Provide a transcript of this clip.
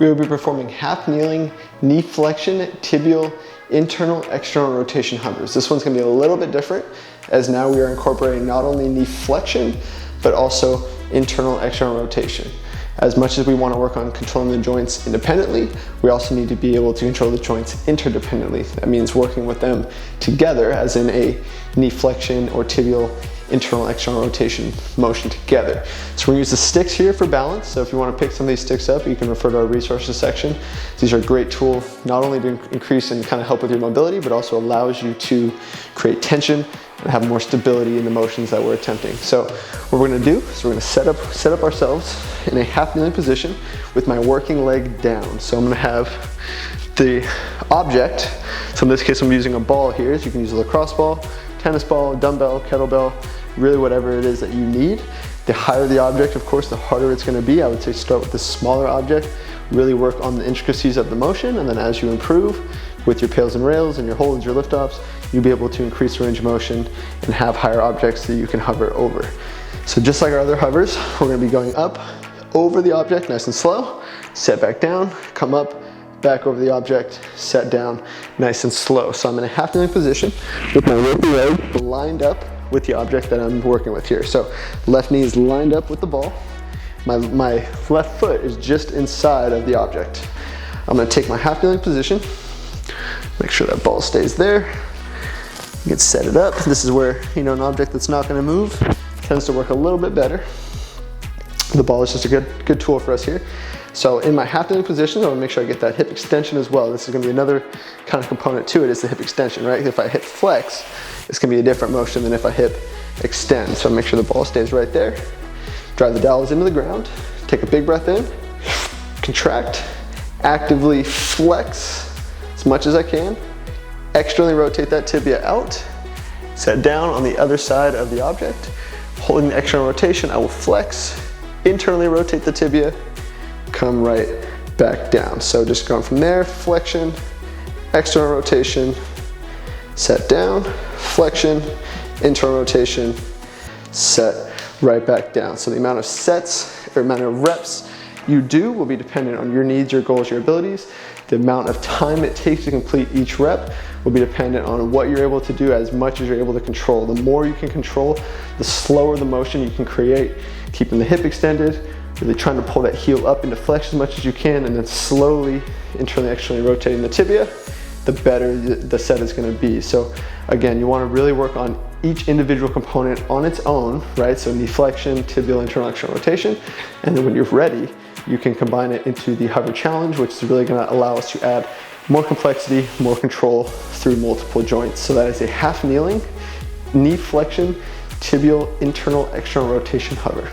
we will be performing half kneeling, knee flexion, tibial, internal, external rotation hovers. This one's gonna be a little bit different, as now we are incorporating not only knee flexion, but also internal, external rotation. As much as we want to work on controlling the joints independently, we also need to be able to control the joints interdependently. That means working with them together, as in a knee flexion or tibial internal, external rotation motion together. So we're gonna use the sticks here for balance. So if you want to pick some of these sticks up, you can refer to our resources section. These are a great tool, not only to increase and kind of help with your mobility, but also allows you to create tension and have more stability in the motions that we're attempting. So what we're gonna do is we're gonna set up ourselves in a half kneeling position with my working leg down. So I'm gonna have the object, so in this case I'm using a ball here, so you can use a lacrosse ball, tennis ball, dumbbell, kettlebell, really whatever it is that you need. The higher the object, of course, the harder it's gonna be. I would say start with the smaller object, really work on the intricacies of the motion, and then as you improve with your pails and rails and your holds, your lift offs, you'll be able to increase the range of motion and have higher objects that you can hover over. So just like our other hovers, we're gonna be going up over the object nice and slow, set back down, come up, back over the object, set down, nice and slow. So I'm in a half kneeling position with my working leg lined up with the object that I'm working with here. So left knee is lined up with the ball. My left foot is just inside of the object. I'm gonna take my half kneeling position, make sure that ball stays there. You can set it up. This is where, an object that's not gonna move tends to work a little bit better. The ball is just a good tool for us here. So in my half kneeling position, I want to make sure I get that hip extension as well. This is going to be another kind of component to it, is the hip extension, right? If I hip flex, it's going to be a different motion than if I hip extend. So make sure the ball stays right there. Drive the dowels into the ground. Take a big breath in. Contract. Actively flex as much as I can. Externally rotate that tibia out. Set down on the other side of the object. Holding the external rotation, I will flex. Internally rotate the tibia. Come right back down. So just going from there, flexion, external rotation, set down, flexion, internal rotation, set right back down. So the amount of sets or amount of reps you do will be dependent on your needs, your goals, your abilities. The amount of time it takes to complete each rep will be dependent on what you're able to do as much as you're able to control. The more you can control, the slower the motion you can create, keeping the hip extended, really trying to pull that heel up into flex as much as you can, and then slowly internally, externally rotating the tibia, the better the set is gonna be. So again, you wanna really work on each individual component on its own, right? So knee flexion, tibial, internal, external rotation, and then when you're ready, you can combine it into the hover challenge, which is really gonna allow us to add more complexity, more control through multiple joints. So that is a half kneeling, knee flexion, tibial, internal, external rotation hover.